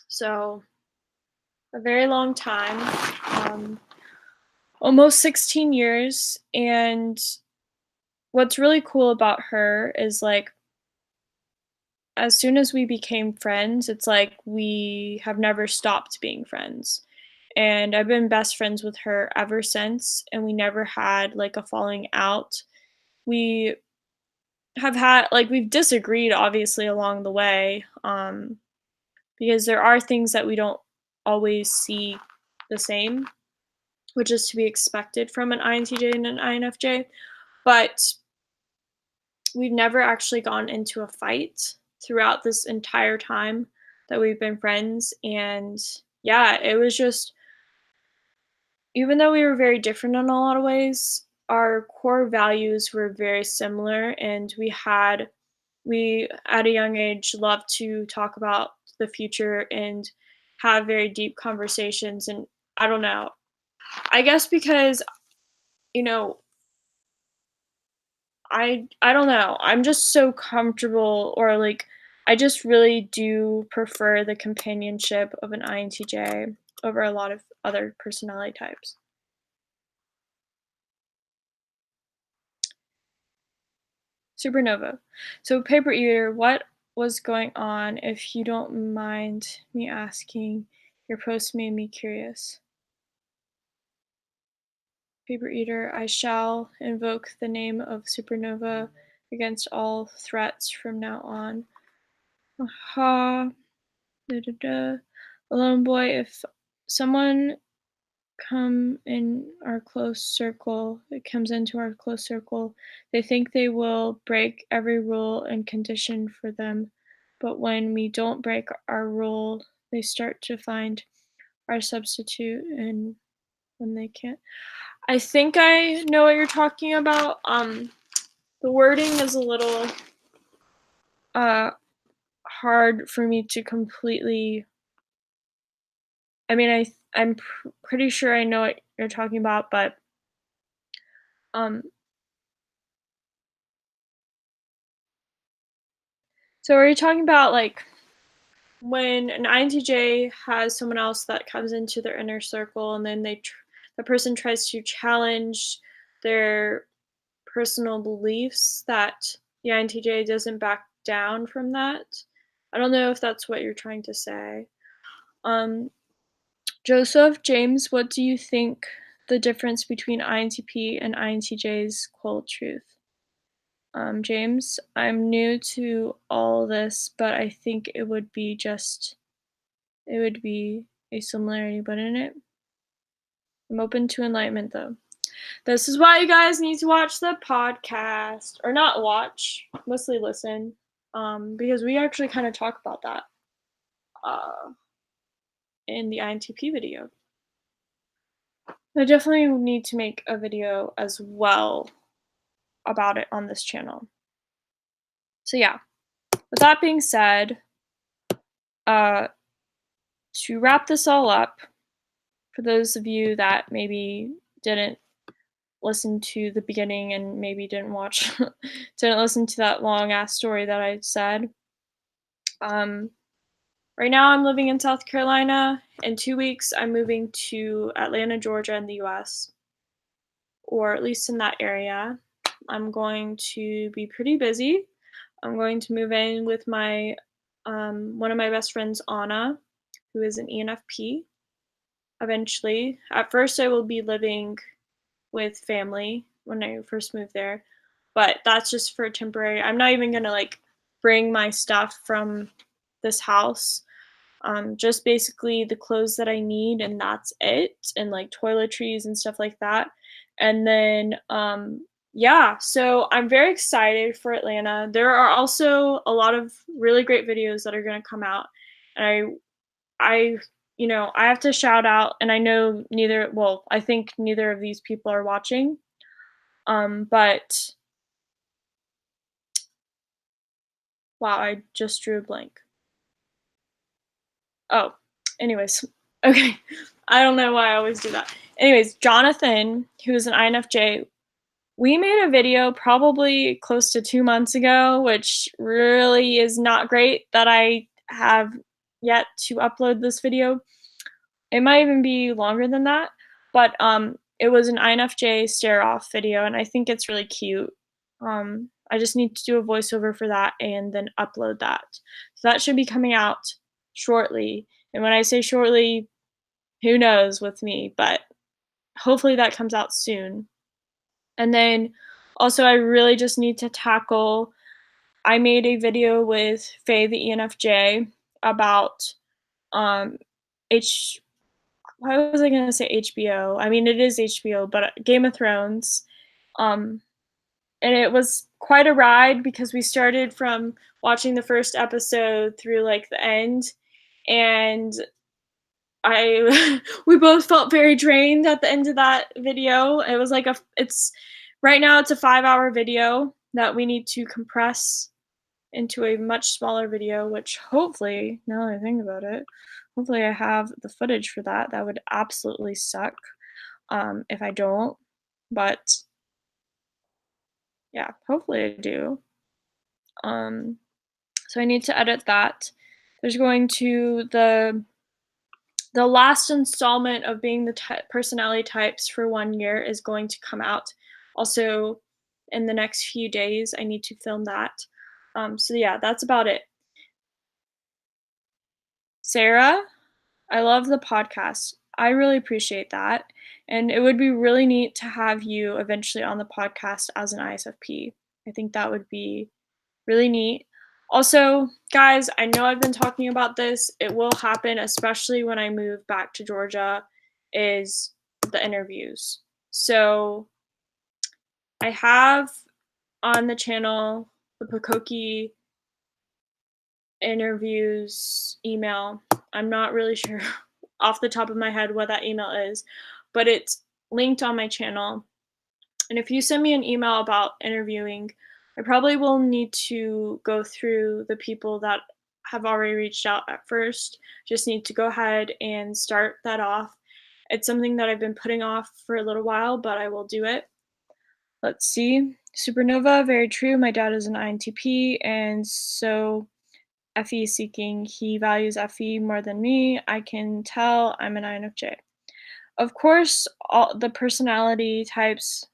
S1: so a very long time, almost 16 years. And what's really cool about her is like, as soon as we became friends, it's like we have never stopped being friends. And I've been best friends with her ever since, and we never had like a falling out. We have had like we've disagreed obviously along the way, because there are things that we don't always see the same, which is to be expected from an INTJ and an INFJ. But we've never actually gone into a fight throughout this entire time that we've been friends. And yeah, it was just, even though we were very different in a lot of ways, our core values were very similar. And we at a young age loved to talk about the future and have very deep conversations. And I don't know, I guess because, you know, I don't know, I'm just so comfortable, or like I just really do prefer the companionship of an INTJ over a lot of other personality types. Supernova. So paper eater, what was going on? If you don't mind me asking, your post made me curious. Paper eater, I shall invoke the name of Supernova against all threats from now on. Aha. Da, da, da. Alone boy, if someone comes into our close circle, they think they will break every rule and condition for them. But when we don't break our rule, they start to find our substitute, and when they can't. I think I know what you're talking about. The wording is a little uh hard for me to completely. I mean, I'm pretty sure I know what you're talking about, but um, so are you talking about like when an INTJ has someone else that comes into their inner circle, and then the person tries to challenge their personal beliefs, that the INTJ doesn't back down from that? I don't know if that's what you're trying to say. Um, Joseph, James, what do you think the difference between INTP and INTJ's quote truth? James, I'm new to all this, but I think it would be a similarity, but in it, I'm open to enlightenment though. This is why you guys need to watch the podcast, or not watch, mostly listen, because we actually kind of talk about that uh, in the INTP video. I definitely need to make a video as well about it on this channel. So yeah, with that being said, uh, to wrap this all up, for those of you that maybe didn't listen to the beginning and maybe didn't watch, didn't listen to that long ass story that I said, um, right now I'm living in South Carolina. In 2 weeks, I'm moving to Atlanta, Georgia, in the US, or at least in that area. I'm going to be pretty busy. I'm going to move in with my one of my best friends, Anna, who is an ENFP. Eventually, at first, I will be living with family when I first moved there, but that's just for temporary. I'm not even gonna like bring my stuff from this house. Just basically the clothes that I need, and that's it, and like toiletries and stuff like that. And then, yeah, so I'm very excited for Atlanta. There are also a lot of really great videos that are gonna come out, and I, I have to shout out, and I know I think neither of these people are watching, but Wow, I just drew a blank. Oh, anyways. Okay. I don't know why I always do that. Anyways, Jonathan, who's an INFJ, we made a video probably close to 2 months ago, which really is not great that I have yet to upload this video. It might even be longer than that, but, it was an INFJ stare-off video, and I think it's really cute. I just need to do a voiceover for that and then upload that. So that should be coming out shortly, and when I say shortly, who knows with me, but hopefully that comes out soon. And then also I really just need to tackle I made a video with Faye the ENFJ about, um, H why was I gonna say HBO? I mean, it is HBO, but, Game of Thrones, um, and it was quite a ride because we started from watching the first episode through, like, the end, and I we both felt very drained at the end of that video. It was like a it's right now it's a 5-hour video that we need to compress into a much smaller video, which hopefully, now that I think about it, hopefully I have the footage for that. That would absolutely suck, if I don't, but yeah, hopefully I do. Um, so I need to edit that. There's going to the last installment of being the personality types for 1 year is going to come out also in the next few days. I need to film that. So yeah, that's about it. Sarah, I love the podcast. I really appreciate that. And it would be really neat to have you eventually on the podcast as an ISFP. I think that would be really neat. Also, guys, I know I've been talking about this. It will happen, especially when I move back to Georgia, is the interviews. So I have on the channel the pucokie interviews email. I'm not really sure off the top of my head what that email is, but it's linked on my channel. And if you send me an email about interviewing, I probably will need to go through the people that have already reached out at first. Just need to go ahead and start that off. It's something that I've been putting off for a little while, but I will do it. Let's see. Supernova, very true. My dad is an INTP, and so FE seeking. He values FE more than me. I can tell I'm an INFJ. Of course, all the personality types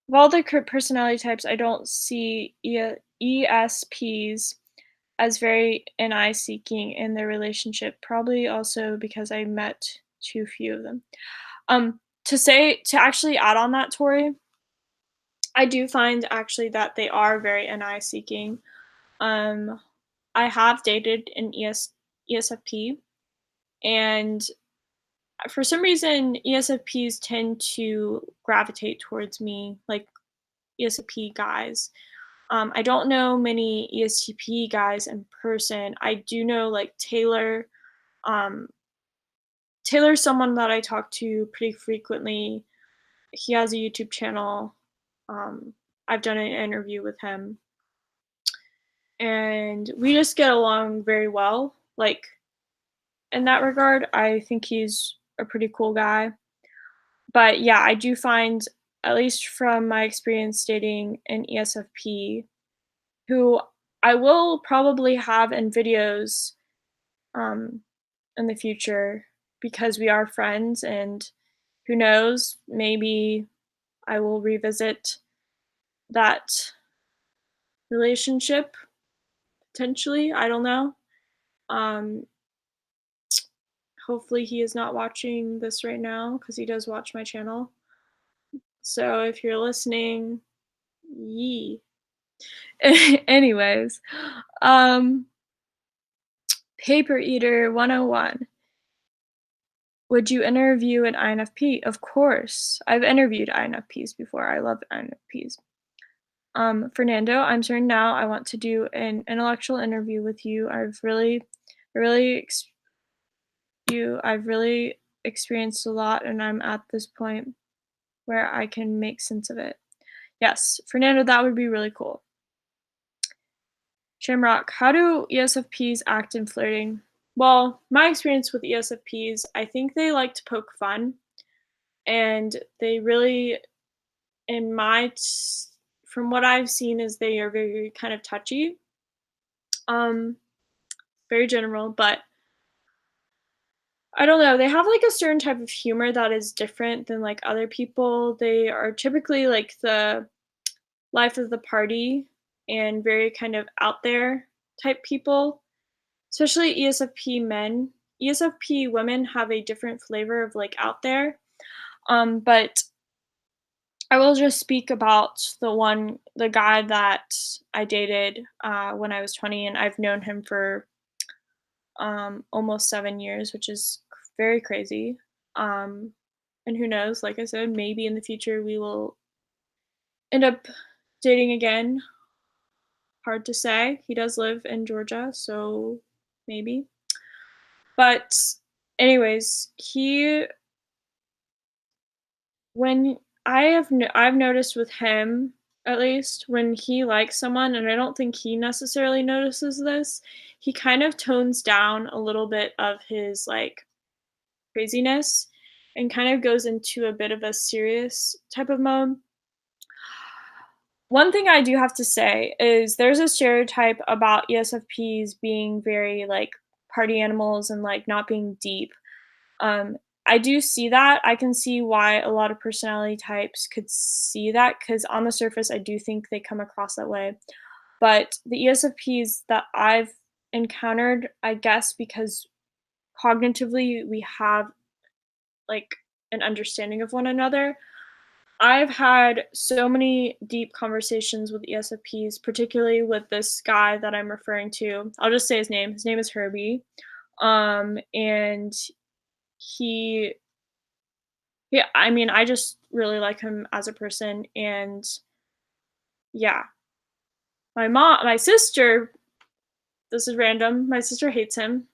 S1: of all the personality types, I don't see ESPs as very NI seeking in their relationship, probably also because I met too few of them. To actually add on that, Tori, I do find actually that they are very NI seeking. Um, I have dated an ESFP, and for some reason, ESFPs tend to gravitate towards me, like ESFP guys. I don't know many ESTP guys in person. I do know like Taylor. Um, Taylor's someone that I talk to pretty frequently. He has a YouTube channel. Um, I've done an interview with him, and we just get along very well. Like in that regard, I think he's a pretty cool guy. But yeah, I do find, at least from my experience dating an ESFP, who I will probably have in videos um, in the future because we are friends, and who knows, maybe I will revisit that relationship potentially. I don't know. Um, Hopefully, he is not watching this right now because he does watch my channel. So if you're listening, yee. Anyways, um, Paper Eater 101. Would you interview an INFP? Of course. I've interviewed INFPs before. I love INFPs. Fernando, I'm certain now I want to do an intellectual interview with you. Really, I've really experienced a lot, and I'm at this point where I can make sense of it. Yes, Fernando, that would be really cool. Shamrock, how do ESFPs act in flirting? Well, my experience with ESFPs, I think they like to poke fun, and they really, in my, from what I've seen, is they are very kind of touchy, um, very general, but I don't know. They have like a certain type of humor that is different than like other people. They are typically like the life of the party and very kind of out there type people. Especially ESFP men. ESFP women have a different flavor of, like, out there, but I will just speak about the guy that I dated, when I was 20, and I've known him for, almost 7 years, which is very crazy, um, and who knows, like I said, maybe in the future we will end up dating again, hard to say. He does live in Georgia, so maybe. But anyways, he when I've noticed with him, at least, when he likes someone, and I don't think he necessarily notices this, he kind of tones down a little bit of his, like, craziness and kind of goes into a bit of a serious type of mode. One thing I do have to say is there's a stereotype about ESFPs being very, like, party animals and, like, not being deep. Um, I do see that. I can see why a lot of personality types could see that because on the surface, I do think they come across that way. But the ESFPs that I've encountered, I guess because cognitively we have like an understanding of one another, I've had so many deep conversations with ESFPs, particularly with this guy that I'm referring to. I'll just say his name. His name is Herbie. And he Yeah, I mean, I just really like him as a person, and yeah. My sister, this is random, my sister hates him,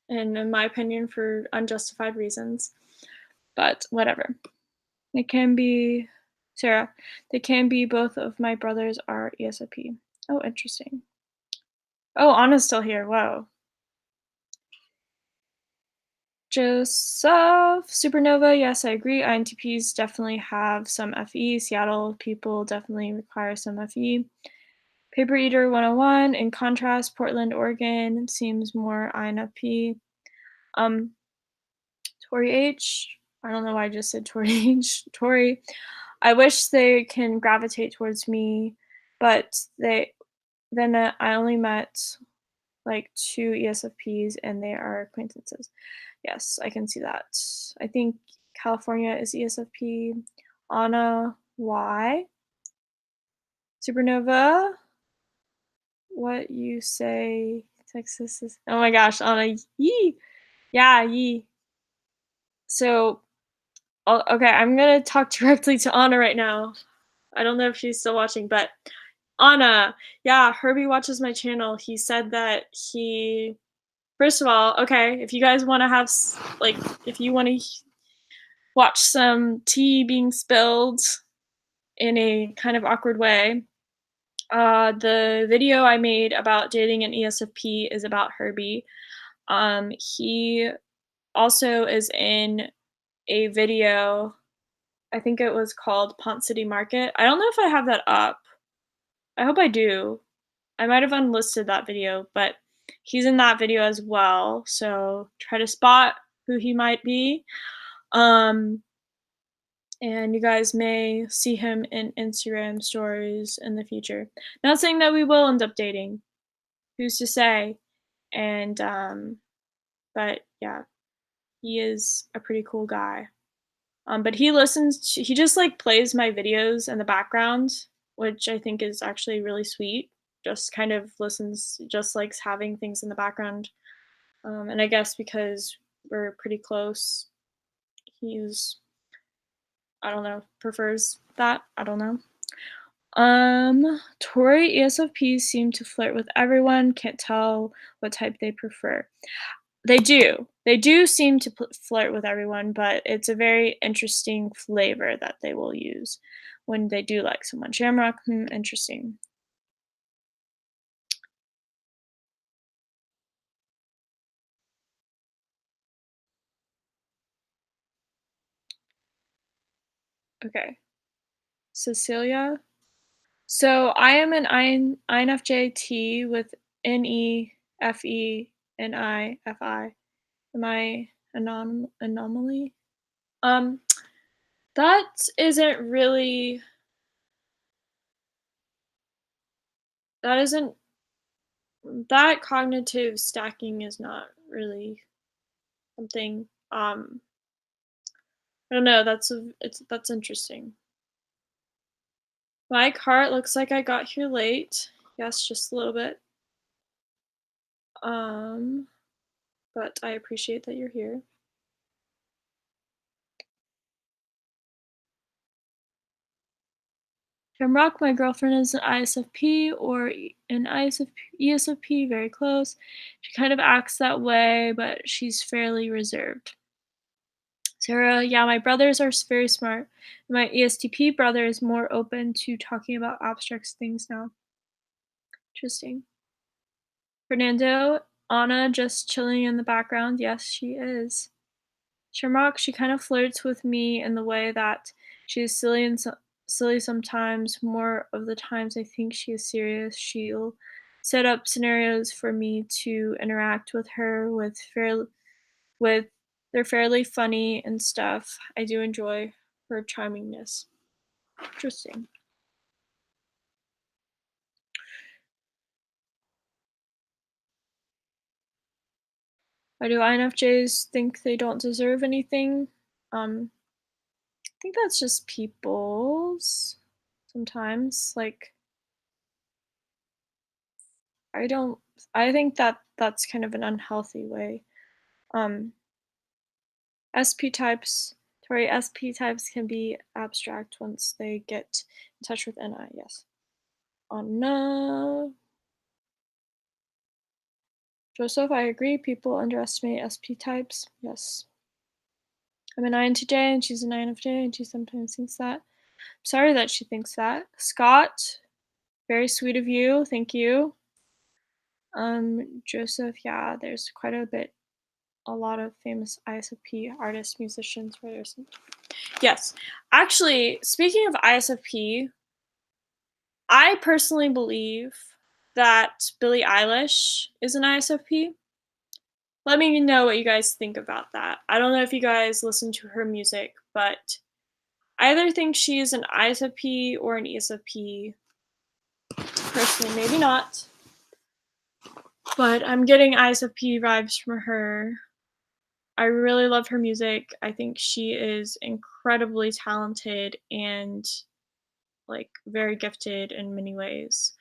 S1: and in my opinion, for unjustified reasons, but whatever. It can be Sarah, they can be both of my brothers are ESFP. Oh, interesting. Oh, Anna's still here, whoa. Joseph, Supernova, yes, I agree. INTPs definitely have some FE. Seattle people definitely require some FE. Paper Eater 101, in contrast, Portland, Oregon seems more INFp. Um, Tori H, I don't know why I just said Tori H. Tori, I wish they can gravitate towards me, but I only met like 2 ESFPs and they are acquaintances. Yes, I can see that. I think California is ESFP. Anna, why? Supernova, what you say Texas is oh my gosh, Anna, yee. Yeah, yee. So, okay, I'm gonna talk directly to Anna right now. I don't know if she's still watching, but Anna, yeah, Herbie watches my channel. He said that he first of all, okay, if you guys wanna have like, if you wanna watch some tea being spilled in a kind of awkward way, the video I made about dating an ESFP is about Herbie. He also is in a video, I think it was called Pont City Market. I don't know if I have that up. I hope I do. I might have unlisted that video, but he's in that video as well. So try to spot who he might be. Um, and you guys may see him in Instagram stories in the future. Not saying that we will end up dating. Who's to say? And but yeah, he is a pretty cool guy. But he just like plays my videos in the background, which I think is actually really sweet. Just kind of listens, just likes having things in the background. And I guess because we're pretty close, he's, I don't know, prefers that. I don't know. Tori ESFPs seem to flirt with everyone. Can't tell what type they prefer. They do. They do seem to flirt with everyone, but it's a very interesting flavor that they will use when they do like someone. Shamrock, interesting. Okay. Cecilia. So I am an INFJ with NEFE and IFI. Am I anomaly? Um, that isn't really that isn't that cognitive stacking is not really something. I don't know. That's interesting. Mike Hart looks like I got here late. Yes, just a little bit. Um, but I appreciate that you're here. Shamrock, my girlfriend is an ISFP or an ESFP, very close. She kind of acts that way, but she's fairly reserved. Sarah, yeah, my brothers are very smart. My ESTP brother is more open to talking about abstract things now. Interesting. Fernando, Anna just chilling in the background. Yes, she is. Shamrock, she kind of flirts with me in the way that she is silly sometimes. More of the times, I think she is serious. She'll set up scenarios for me to interact with her with they're fairly funny and stuff. I do enjoy her charmingness. Interesting. Why do INFJs think they don't deserve anything? I think that's just people's sometimes. Like I don't I think that that's kind of an unhealthy way. Um, SP types SP types can be abstract once they get in touch with NI, yes. No. Joseph, I agree. People underestimate SP types. Yes. I'm an INTJ and she's an INFJ and she sometimes thinks that. Sorry that she thinks that. Scott, very sweet of you. Thank you. Joseph, yeah, there's quite a lot of famous ISFP artists, musicians, writers. Yes. Actually, speaking of ISFP, I personally believe that Billie Eilish is an ISFP. Let me know what you guys think about that. I don't know if you guys listen to her music, but I either think she's an ISFP or an ESFP. Personally, maybe not. But I'm getting ISFP vibes from her. I really love her music. I think she is incredibly talented and like very gifted in many ways.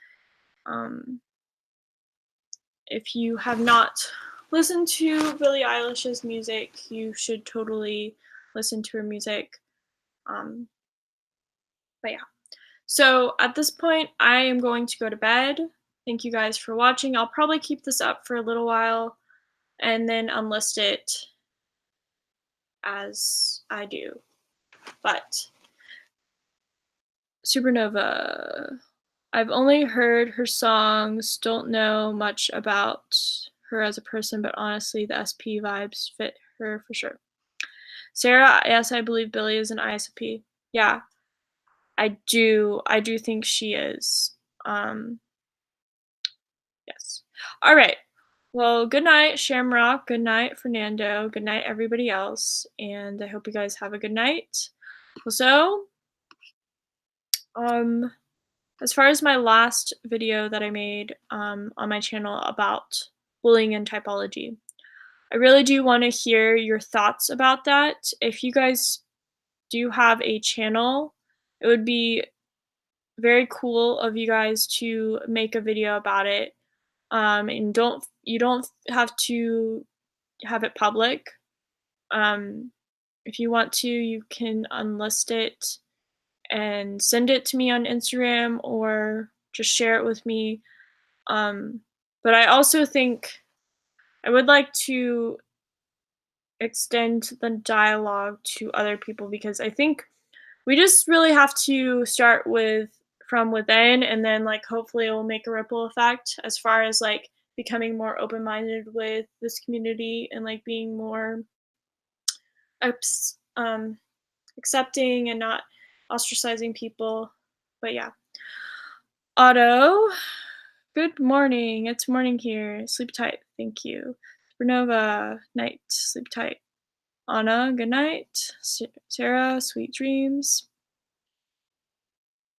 S1: Um, if you have not listened to Billie Eilish's music, you should totally listen to her music. Um, but yeah. So at this point, I am going to go to bed. Thank you guys for watching. I'll probably keep this up for a little while and then unlist it as I do. But Supernova. I've only heard her songs, don't know much about her as a person, but honestly, the SP vibes fit her for sure. Sarah, yes, I believe Billy is an ISP. Yeah, I do. I do think she is. Yes. All right. Well, good night, Shamrock. Good night, Fernando. Good night, everybody else. And I hope you guys have a good night. Also, um, as far as my last video that I made on my channel about bullying and typology, I really do want to hear your thoughts about that. If you guys do have a channel, it would be very cool of you guys to make a video about it. And you don't have to have it public. Um, if you want to, you can unlist it and send it to me on Instagram or just share it with me. Um, but I also think I would like to extend the dialogue to other people because I think we just really have to start with from within and then like hopefully it will make a ripple effect as far as like becoming more open-minded with this community and like being more accepting and not ostracizing people. But yeah. Otto, good morning. It's morning here. Sleep tight. Thank you. Supernova, night. Sleep tight. Anna, good night. Sarah, sweet dreams.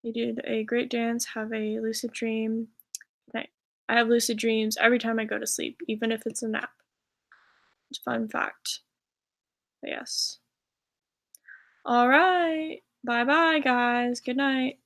S1: You did a great dance. Have a lucid dream. Good night. I have lucid dreams every time I go to sleep, even if it's a nap. It's a fun fact. But yes. All right. Bye bye, guys. Good night.